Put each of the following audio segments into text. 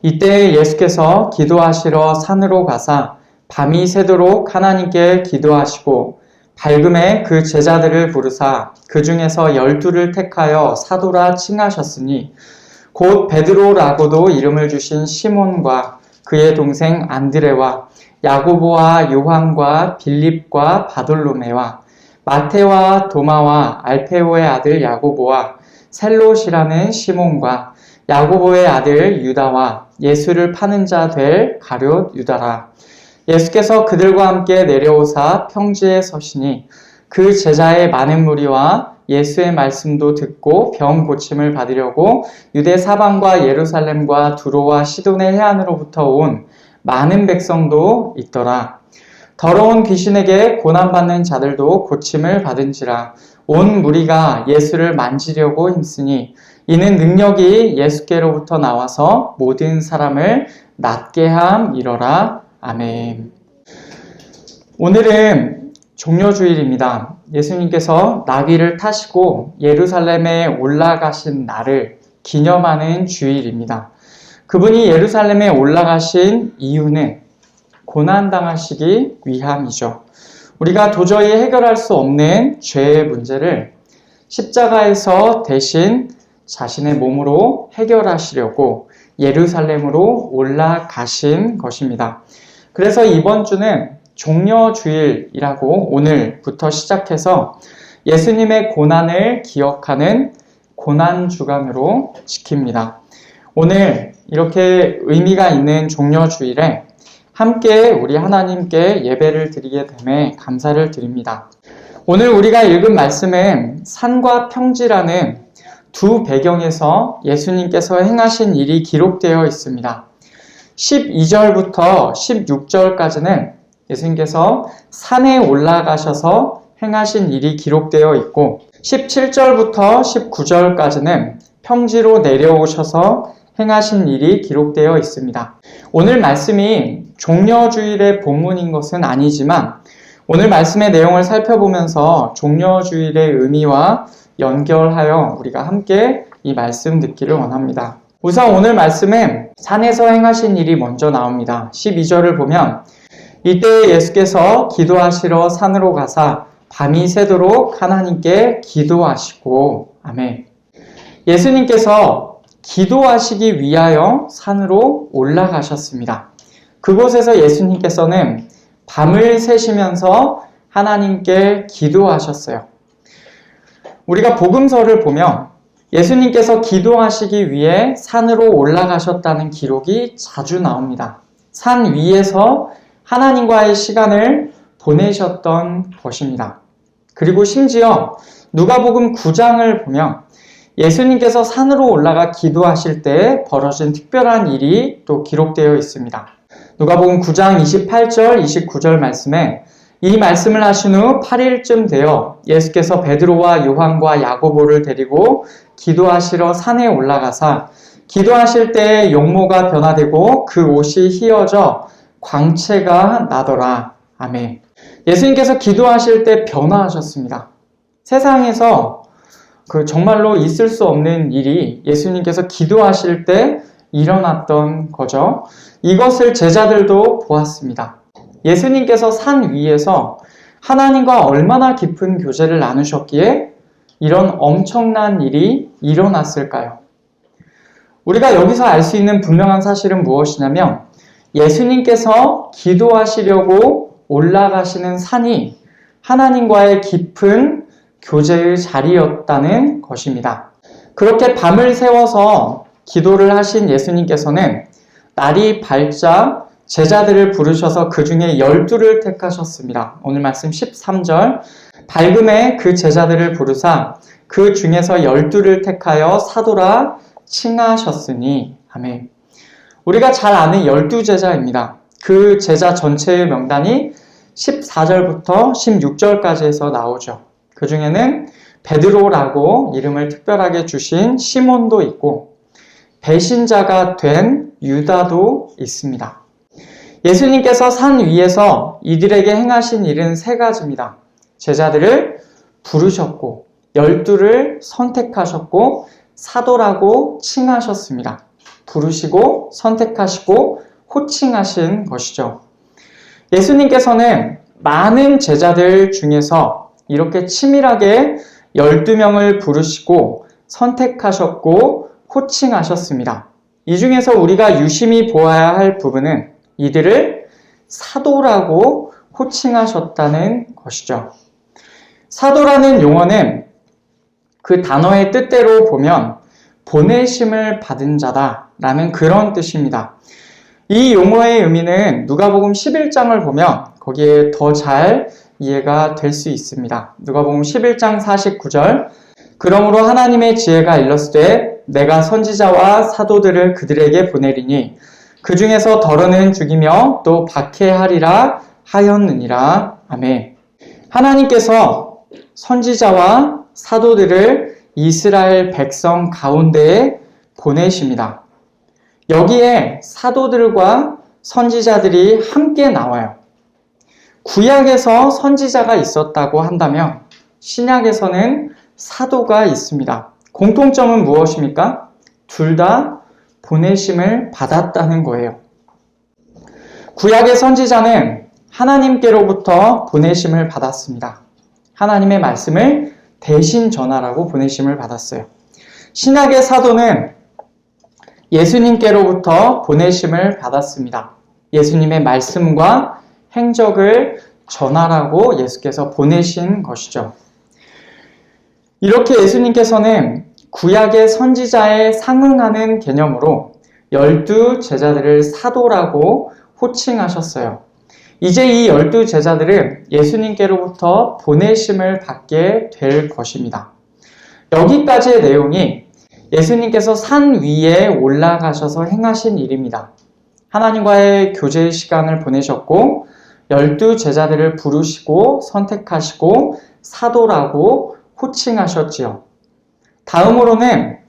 이때 예수께서 기도하시러 산으로 가사 밤이 새도록 하나님께 기도하시고 밝음에 그 제자들을 부르사 그 중에서 12를 택하여 사도라 칭하셨으니 곧 베드로라고도 이름을 주신 시몬과 그의 동생 안드레와 야고보와 요한과 빌립과 바돌로메와 마테와 도마와 알페오의 아들 야고보와 셀롯이라는 시몬과 야고보의 아들 유다와 예수를 파는 자 될 가룟 유다라. 예수께서 그들과 함께 내려오사 평지에 서시니 그 제자의 많은 무리와 예수의 말씀도 듣고 병 고침을 받으려고 유대 사방과 예루살렘과 두로와 시돈의 해안으로부터 온 많은 백성도 있더라. 더러운 귀신에게 고난받는 자들도 고침을 받은지라. 온 무리가 예수를 만지려고 힘쓰니 이는 능력이 예수께로부터 나와서 모든 사람을 낫게 함이러라. 아멘. 오늘은 종려주일입니다. 예수님께서 나귀를 타시고 예루살렘에 올라가신 날을 기념하는 주일입니다. 그분이 예루살렘에 올라가신 이유는 고난당하시기 위함이죠. 우리가 도저히 해결할 수 없는 죄의 문제를 십자가에서 대신 자신의 몸으로 해결하시려고 예루살렘으로 올라가신 것입니다. 그래서 이번 주는 종려주일이라고 오늘부터 시작해서 예수님의 고난을 기억하는 고난주간으로 지킵니다. 오늘 이렇게 의미가 있는 종려주일에 함께 우리 하나님께 예배를 드리게 됨에 감사를 드립니다. 오늘 우리가 읽은 말씀은 산과 평지라는 두 배경에서 예수님께서 행하신 일이 기록되어 있습니다. 12절부터 16절까지는 예수님께서 산에 올라가셔서 행하신 일이 기록되어 있고 17절부터 19절까지는 평지로 내려오셔서 행하신 일이 기록되어 있습니다. 오늘 말씀이 종려주일의 본문인 것은 아니지만 오늘 말씀의 내용을 살펴보면서 종려주일의 의미와 연결하여 우리가 함께 이 말씀 듣기를 원합니다. 우선 오늘 말씀은 산에서 행하신 일이 먼저 나옵니다. 12절을 보면 이때 예수께서 기도하시러 산으로 가사 밤이 새도록 하나님께 기도하시고 아멘. 예수님께서 기도하시기 위하여 산으로 올라가셨습니다. 그곳에서 예수님께서는 밤을 새시면서 하나님께 기도하셨어요. 우리가 복음서를 보면 예수님께서 기도하시기 위해 산으로 올라가셨다는 기록이 자주 나옵니다. 산 위에서 하나님과의 시간을 보내셨던 것입니다. 그리고 심지어 누가복음 9장을 보면 예수님께서 산으로 올라가 기도하실 때 벌어진 특별한 일이 또 기록되어 있습니다. 누가복음 9장 28절, 29절 말씀에 이 말씀을 하신 후 8일쯤 되어 예수께서 베드로와 요한과 야고보를 데리고 기도하시러 산에 올라가사 기도하실 때 용모가 변화되고 그 옷이 휘어져 광채가 나더라. 아멘. 예수님께서 기도하실 때 변화하셨습니다. 세상에서 정말로 있을 수 없는 일이 예수님께서 기도하실 때 일어났던 거죠. 이것을 제자들도 보았습니다. 예수님께서 산 위에서 하나님과 얼마나 깊은 교제를 나누셨기에 이런 엄청난 일이 일어났을까요? 우리가 여기서 알 수 있는 분명한 사실은 무엇이냐면 예수님께서 기도하시려고 올라가시는 산이 하나님과의 깊은 교제의 자리였다는 것입니다. 그렇게 밤을 새워서 기도를 하신 예수님께서는 날이 밝자 제자들을 부르셔서 그 중에 12를 택하셨습니다. 오늘 말씀 13절 밝음에 그 제자들을 부르사 그 중에서 12를 택하여 사도라 칭하셨으니 아멘. 우리가 잘 아는 12제자입니다. 그 제자 전체의 명단이 14절부터 16절까지에서 나오죠. 그 중에는 베드로라고 이름을 특별하게 주신 시몬도 있고 배신자가 된 유다도 있습니다. 예수님께서 산 위에서 이들에게 행하신 일은 세 가지입니다. 제자들을 부르셨고 12를 선택하셨고 사도라고 칭하셨습니다. 부르시고 선택하시고 호칭하신 것이죠. 예수님께서는 많은 제자들 중에서 이렇게 치밀하게 12명을 부르시고 선택하셨고 호칭하셨습니다. 이 중에서 우리가 유심히 보아야 할 부분은 이들을 사도라고 호칭하셨다는 것이죠. 사도라는 용어는 그 단어의 뜻대로 보면 보내심을 받은 자다라는 그런 뜻입니다. 이 용어의 의미는 누가복음 11장을 보면 거기에 더 잘 이해가 될 수 있습니다. 누가복음 11장 49절 그러므로 하나님의 지혜가 일렀으되 내가 선지자와 사도들을 그들에게 보내리니 그 중에서 더러는 죽이며 또 박해하리라 하였느니라. 아멘. 하나님께서 선지자와 사도들을 이스라엘 백성 가운데에 보내십니다. 여기에 사도들과 선지자들이 함께 나와요. 구약에서 선지자가 있었다고 한다면 신약에서는 사도가 있습니다. 공통점은 무엇입니까? 둘 다 보내심을 받았다는 거예요. 구약의 선지자는 하나님께로부터 보내심을 받았습니다. 하나님의 말씀을 대신 전하라고 보내심을 받았어요. 신약의 사도는 예수님께로부터 보내심을 받았습니다. 예수님의 말씀과 행적을 전하라고 예수께서 보내신 것이죠. 이렇게 예수님께서는 구약의 선지자에 상응하는 개념으로 12 제자들을 사도라고 호칭하셨어요. 이제 이 12 제자들은 예수님께로부터 보내심을 받게 될 것입니다. 여기까지의 내용이 예수님께서 산 위에 올라가셔서 행하신 일입니다. 하나님과의 교제의 시간을 보내셨고 12 제자들을 부르시고 선택하시고 사도라고 호칭하셨지요. 다음으로는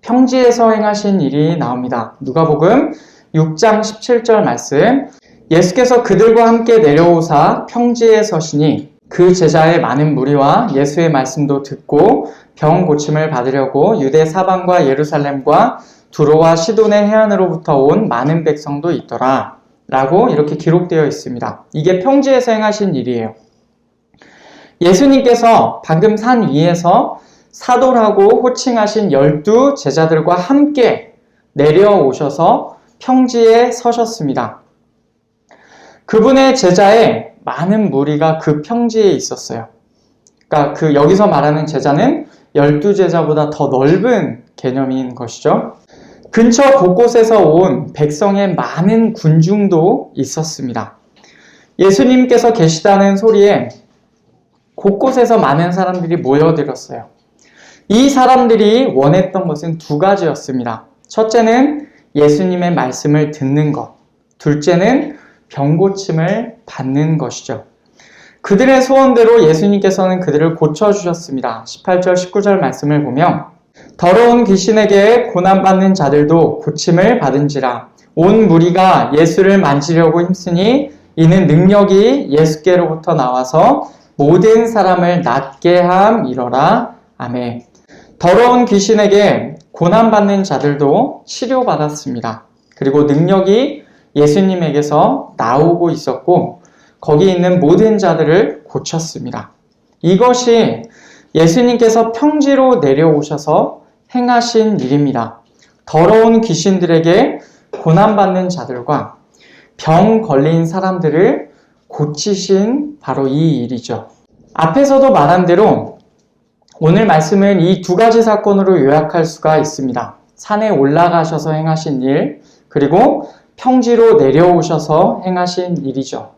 평지에서 행하신 일이 나옵니다. 누가복음 6장 17절 말씀 예수께서 그들과 함께 내려오사 평지에 서시니 그 제자의 많은 무리와 예수의 말씀도 듣고 병 고침을 받으려고 유대 사방과 예루살렘과 두로와 시돈의 해안으로부터 온 많은 백성도 있더라 라고 이렇게 기록되어 있습니다. 이게 평지에서 행하신 일이에요. 예수님께서 방금 산 위에서 사도라고 호칭하신 12 제자들과 함께 내려오셔서 평지에 서셨습니다. 그분의 제자에 많은 무리가 그 평지에 있었어요. 그러니까 여기서 말하는 제자는 12 제자보다 더 넓은 개념인 것이죠. 근처 곳곳에서 온 백성의 많은 군중도 있었습니다. 예수님께서 계시다는 소리에 곳곳에서 많은 사람들이 모여들었어요. 이 사람들이 원했던 것은 두 가지였습니다. 첫째는 예수님의 말씀을 듣는 것, 둘째는 병고침을 받는 것이죠. 그들의 소원대로 예수님께서는 그들을 고쳐주셨습니다. 18절, 19절 말씀을 보면 더러운 귀신에게 고난받는 자들도 고침을 받은지라 온 무리가 예수를 만지려고 힘쓰니 이는 능력이 예수께로부터 나와서 모든 사람을 낫게 함이러라. 아멘. 더러운 귀신에게 고난받는 자들도 치료받았습니다. 그리고 능력이 예수님에게서 나오고 있었고 거기 있는 모든 자들을 고쳤습니다. 이것이 예수님께서 평지로 내려오셔서 행하신 일입니다. 더러운 귀신들에게 고난받는 자들과 병 걸린 사람들을 고치신 바로 이 일이죠. 앞에서도 말한 대로 오늘 말씀은 이 두 가지 사건으로 요약할 수가 있습니다. 산에 올라가셔서 행하신 일, 그리고 평지로 내려오셔서 행하신 일이죠.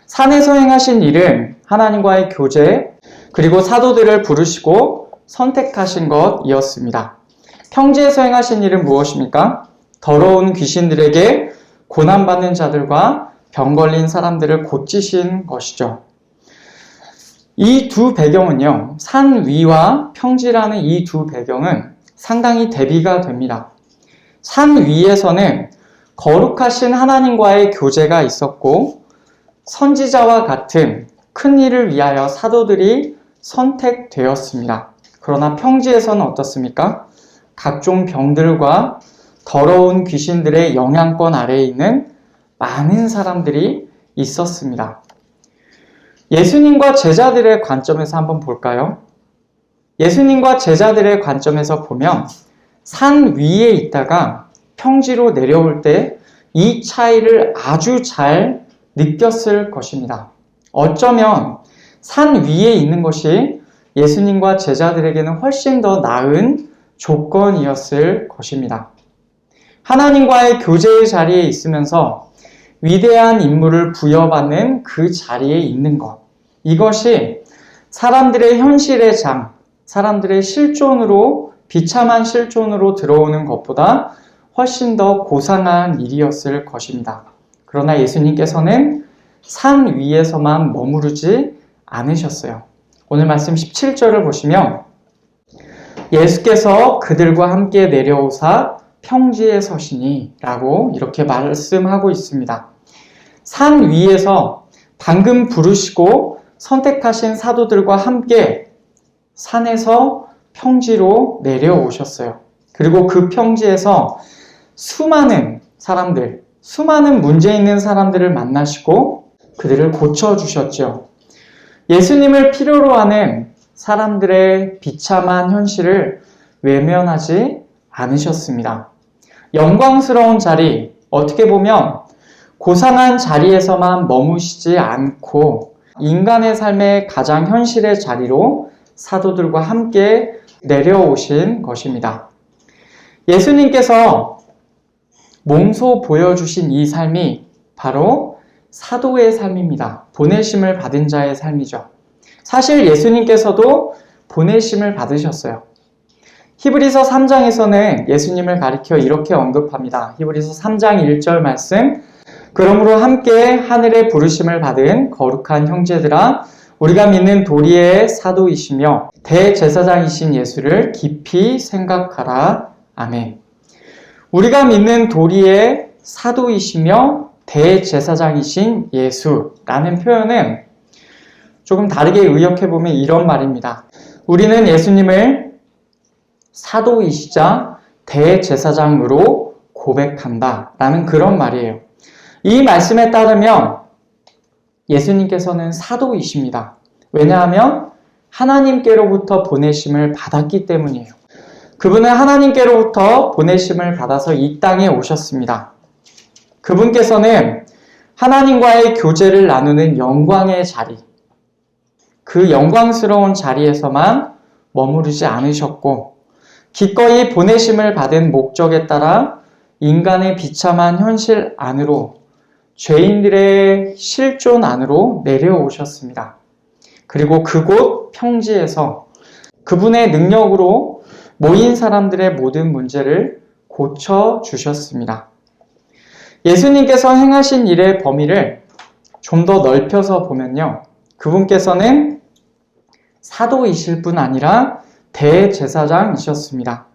산에서 행하신 일은 하나님과의 교제, 그리고 사도들을 부르시고 선택하신 것이었습니다. 평지에서 행하신 일은 무엇입니까? 더러운 귀신들에게 고난받는 자들과 병 걸린 사람들을 고치신 것이죠. 이 두 배경은요, 산 위와 평지라는 이 두 배경은 상당히 대비가 됩니다. 산 위에서는 거룩하신 하나님과의 교제가 있었고 선지자와 같은 큰 일을 위하여 사도들이 선택되었습니다. 그러나 평지에서는 어떻습니까? 각종 병들과 더러운 귀신들의 영향권 아래에 있는 많은 사람들이 있었습니다. 예수님과 제자들의 관점에서 한번 볼까요? 예수님과 제자들의 관점에서 보면 산 위에 있다가 평지로 내려올 때 이 차이를 아주 잘 느꼈을 것입니다. 어쩌면 산 위에 있는 것이 예수님과 제자들에게는 훨씬 더 나은 조건이었을 것입니다. 하나님과의 교제의 자리에 있으면서 위대한 임무를 부여받는 그 자리에 있는 것. 이것이 사람들의 현실의 장, 사람들의 실존으로, 비참한 실존으로 들어오는 것보다 훨씬 더 고상한 일이었을 것입니다. 그러나 예수님께서는 산 위에서만 머무르지 않으셨어요. 오늘 말씀 17절을 보시면 예수께서 그들과 함께 내려오사 평지에 서시니 라고 이렇게 말씀하고 있습니다. 산 위에서 방금 부르시고 선택하신 사도들과 함께 산에서 평지로 내려오셨어요. 그리고 그 평지에서 수많은 사람들, 수많은 문제 있는 사람들을 만나시고 그들을 고쳐주셨죠. 예수님을 필요로 하는 사람들의 비참한 현실을 외면하지 않으셨습니다. 영광스러운 자리, 어떻게 보면 고상한 자리에서만 머무시지 않고 인간의 삶의 가장 현실의 자리로 사도들과 함께 내려오신 것입니다. 예수님께서 몸소 보여주신 이 삶이 바로 사도의 삶입니다. 보내심을 받은 자의 삶이죠. 사실 예수님께서도 보내심을 받으셨어요. 히브리서 3장에서는 예수님을 가리켜 이렇게 언급합니다. 히브리서 3장 1절 말씀, 그러므로 함께 하늘의 부르심을 받은 거룩한 형제들아, 우리가 믿는 도리의 사도이시며 대제사장이신 예수를 깊이 생각하라. 아멘. 우리가 믿는 도리의 사도이시며 대제사장이신 예수라는 표현은 조금 다르게 의역해보면 이런 말입니다. 우리는 예수님을 사도이시자 대제사장으로 고백한다 라는 그런 말이에요. 이 말씀에 따르면 예수님께서는 사도이십니다. 왜냐하면 하나님께로부터 보내심을 받았기 때문이에요. 그분은 하나님께로부터 보내심을 받아서 이 땅에 오셨습니다. 그분께서는 하나님과의 교제를 나누는 영광의 자리, 그 영광스러운 자리에서만 머무르지 않으셨고 기꺼이 보내심을 받은 목적에 따라 인간의 비참한 현실 안으로, 죄인들의 실존 안으로 내려오셨습니다. 그리고 그곳 평지에서 그분의 능력으로 모인 사람들의 모든 문제를 고쳐주셨습니다. 예수님께서 행하신 일의 범위를 좀 더 넓혀서 보면요. 그분께서는 사도이실 뿐 아니라 대제사장이셨습니다.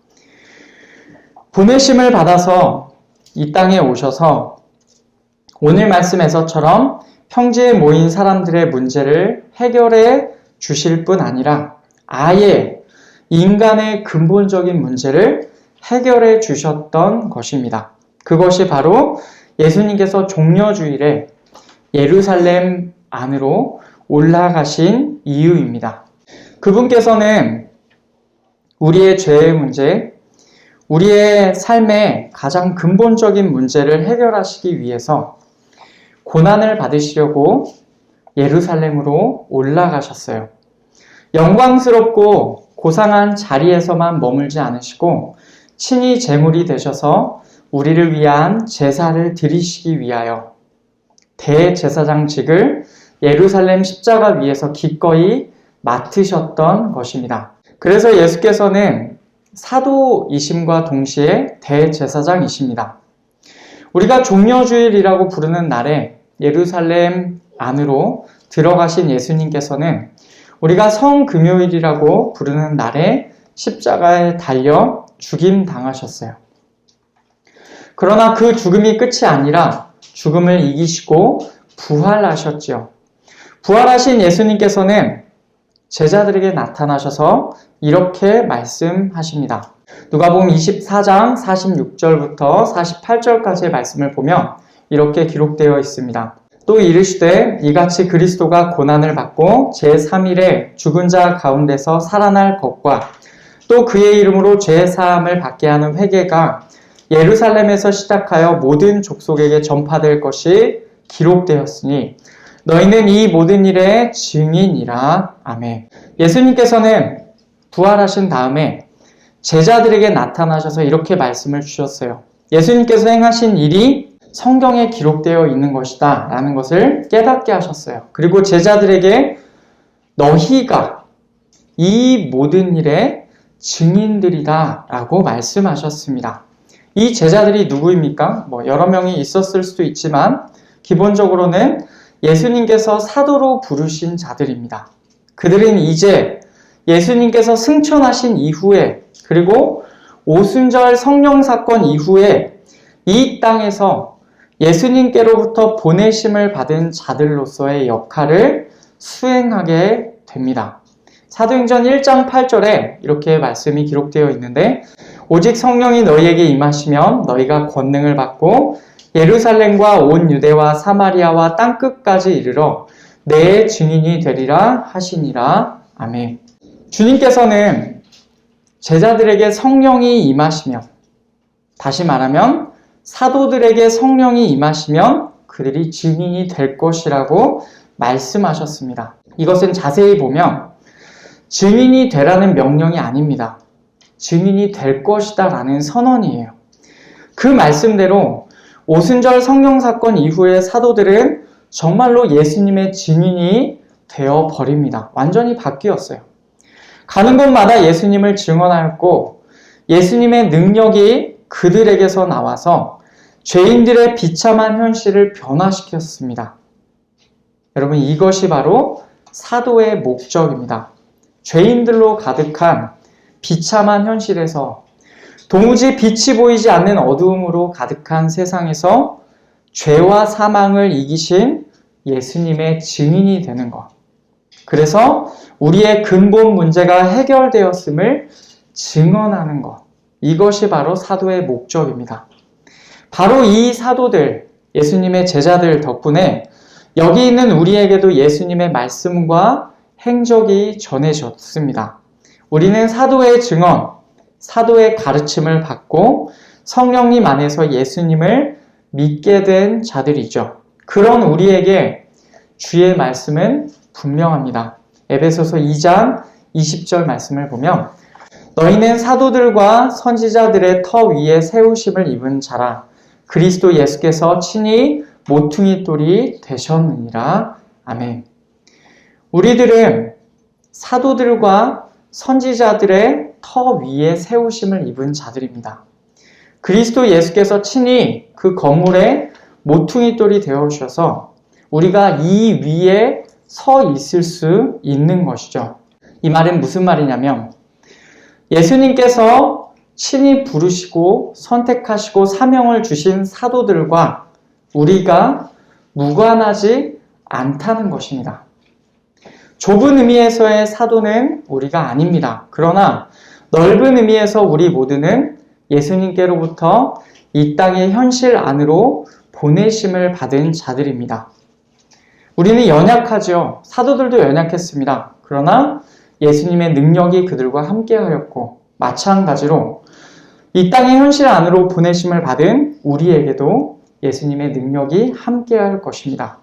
보내심을 받아서 이 땅에 오셔서 오늘 말씀에서처럼 평지에 모인 사람들의 문제를 해결해 주실 뿐 아니라 아예 인간의 근본적인 문제를 해결해 주셨던 것입니다. 그것이 바로 예수님께서 종려주일에 예루살렘 안으로 올라가신 이유입니다. 그분께서는 우리의 죄의 문제, 우리의 삶의 가장 근본적인 문제를 해결하시기 위해서 고난을 받으시려고 예루살렘으로 올라가셨어요. 영광스럽고 고상한 자리에서만 머물지 않으시고 친히 제물이 되셔서 우리를 위한 제사를 드리시기 위하여 대제사장직을 예루살렘 십자가 위에서 기꺼이 맡으셨던 것입니다. 그래서 예수께서는 사도이심과 동시에 대제사장이십니다. 우리가 종려주일이라고 부르는 날에 예루살렘 안으로 들어가신 예수님께서는 우리가 성금요일이라고 부르는 날에 십자가에 달려 죽임당하셨어요. 그러나 그 죽음이 끝이 아니라 죽음을 이기시고 부활하셨지요. 부활하신 예수님께서는 제자들에게 나타나셔서 이렇게 말씀하십니다. 누가복음 24장 46절부터 48절까지의 말씀을 보면 이렇게 기록되어 있습니다. 또 이르시되 이같이 그리스도가 고난을 받고 제3일에 죽은 자 가운데서 살아날 것과 또 그의 이름으로 죄 사함을 받게 하는 회개가 예루살렘에서 시작하여 모든 족속에게 전파될 것이 기록되었으니 너희는 이 모든 일의 증인이라. 아멘. 예수님께서는 부활하신 다음에 제자들에게 나타나셔서 이렇게 말씀을 주셨어요. 예수님께서 행하신 일이 성경에 기록되어 있는 것이다 라는 것을 깨닫게 하셨어요. 그리고 제자들에게 너희가 이 모든 일의 증인들이다 라고 말씀하셨습니다. 이 제자들이 누구입니까? 여러 명이 있었을 수도 있지만 기본적으로는 예수님께서 사도로 부르신 자들입니다. 그들은 이제 예수님께서 승천하신 이후에 그리고 오순절 성령 사건 이후에 이 땅에서 예수님께로부터 보내심을 받은 자들로서의 역할을 수행하게 됩니다. 사도행전 1장 8절에 이렇게 말씀이 기록되어 있는데 오직 성령이 너희에게 임하시면 너희가 권능을 받고 예루살렘과 온 유대와 사마리아와 땅끝까지 이르러 내 증인이 되리라 하시니라. 아멘. 주님께서는 제자들에게 성령이 임하시면, 다시 말하면 사도들에게 성령이 임하시면 그들이 증인이 될 것이라고 말씀하셨습니다. 이것은 자세히 보면 증인이 되라는 명령이 아닙니다. 증인이 될 것이다 라는 선언이에요. 그 말씀대로 오순절 성령 사건 이후에 사도들은 정말로 예수님의 증인이 되어 버립니다. 완전히 바뀌었어요. 가는 곳마다 예수님을 증언하였고 예수님의 능력이 그들에게서 나와서 죄인들의 비참한 현실을 변화시켰습니다. 여러분, 이것이 바로 사도의 목적입니다. 죄인들로 가득한 비참한 현실에서 도무지 빛이 보이지 않는 어두움으로 가득한 세상에서 죄와 사망을 이기신 예수님의 증인이 되는 것. 그래서 우리의 근본 문제가 해결되었음을 증언하는 것. 이것이 바로 사도의 목적입니다. 바로 이 사도들, 예수님의 제자들 덕분에 여기 있는 우리에게도 예수님의 말씀과 행적이 전해졌습니다. 우리는 사도의 증언, 사도의 가르침을 받고 성령님 안에서 예수님을 믿게 된 자들이죠. 그런 우리에게 주의 말씀은 분명합니다. 에베소서 2장 20절 말씀을 보면 너희는 사도들과 선지자들의 터 위에 세우심을 입은 자라. 그리스도 예수께서 친히 모퉁이 돌이 되셨느니라. 아멘. 우리들은 사도들과 선지자들의 터 위에 세우심을 입은 자들입니다. 그리스도 예수께서 친히 그 건물에 모퉁이 돌이 되어 주셔서 우리가 이 위에 서 있을 수 있는 것이죠. 이 말은 무슨 말이냐면 예수님께서 친히 부르시고 선택하시고 사명을 주신 사도들과 우리가 무관하지 않다는 것입니다. 좁은 의미에서의 사도는 우리가 아닙니다. 그러나 넓은 의미에서 우리 모두는 예수님께로부터 이 땅의 현실 안으로 보내심을 받은 자들입니다. 우리는 연약하죠. 사도들도 연약했습니다. 그러나 예수님의 능력이 그들과 함께하였고 마찬가지로 이 땅의 현실 안으로 보내심을 받은 우리에게도 예수님의 능력이 함께할 것입니다.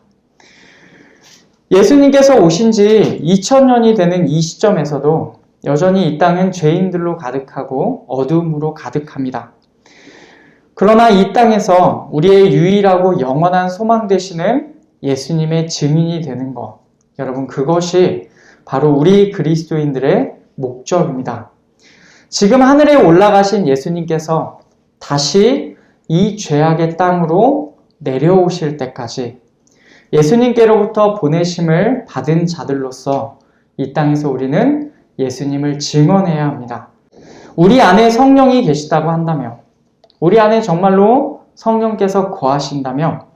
예수님께서 오신 지 2000년이 되는 이 시점에서도 여전히 이 땅은 죄인들로 가득하고 어두움으로 가득합니다. 그러나 이 땅에서 우리의 유일하고 영원한 소망 되시는 예수님의 증인이 되는 것, 여러분 그것이 바로 우리 그리스도인들의 목적입니다. 지금 하늘에 올라가신 예수님께서 다시 이 죄악의 땅으로 내려오실 때까지 예수님께로부터 보내심을 받은 자들로서 이 땅에서 우리는 예수님을 증언해야 합니다. 우리 안에 성령이 계시다고 한다면, 우리 안에 정말로 성령께서 거하신다면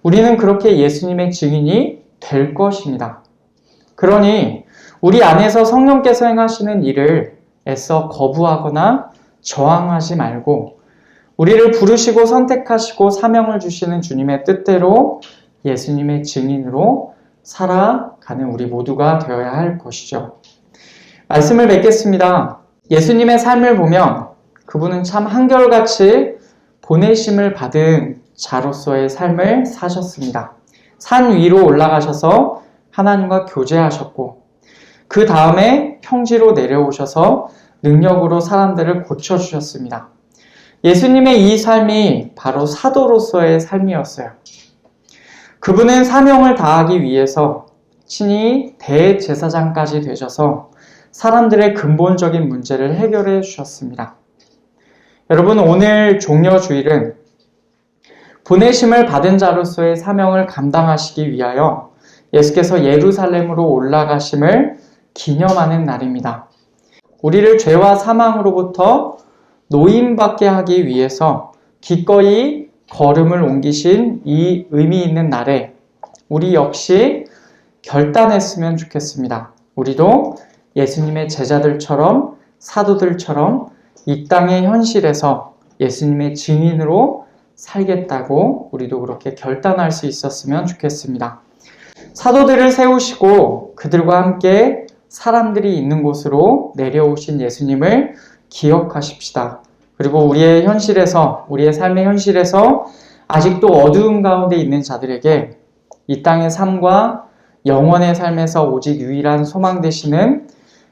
우리는 그렇게 예수님의 증인이 될 것입니다. 그러니 우리 안에서 성령께서 행하시는 일을 애써 거부하거나 저항하지 말고 우리를 부르시고 선택하시고 사명을 주시는 주님의 뜻대로 예수님의 증인으로 살아가는 우리 모두가 되어야 할 것이죠. 말씀을 맺겠습니다. 예수님의 삶을 보면 그분은 참 한결같이 보내심을 받은 자로서의 삶을 사셨습니다. 산 위로 올라가셔서 하나님과 교제하셨고 그 다음에 평지로 내려오셔서 능력으로 사람들을 고쳐주셨습니다. 예수님의 이 삶이 바로 사도로서의 삶이었어요. 그분은 사명을 다하기 위해서 친히 대제사장까지 되셔서 사람들의 근본적인 문제를 해결해 주셨습니다. 여러분, 오늘 종려주일은 보내심을 받은 자로서의 사명을 감당하시기 위하여 예수께서 예루살렘으로 올라가심을 기념하는 날입니다. 우리를 죄와 사망으로부터 노임받게 하기 위해서 기꺼이 걸음을 옮기신 이 의미 있는 날에 우리 역시 결단했으면 좋겠습니다. 우리도 예수님의 제자들처럼 사도들처럼 이 땅의 현실에서 예수님의 증인으로 살겠다고 우리도 그렇게 결단할 수 있었으면 좋겠습니다. 사도들을 세우시고 그들과 함께 사람들이 있는 곳으로 내려오신 예수님을 기억하십시다. 그리고 우리의 현실에서, 우리의 삶의 현실에서 아직도 어두움 가운데 있는 자들에게 이 땅의 삶과 영원의 삶에서 오직 유일한 소망 되시는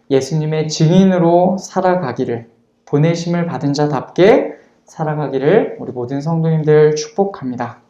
예수님의 증인으로 살아가기를, 보내심을 받은 자답게 살아가기를 우리 모든 성도님들 축복합니다.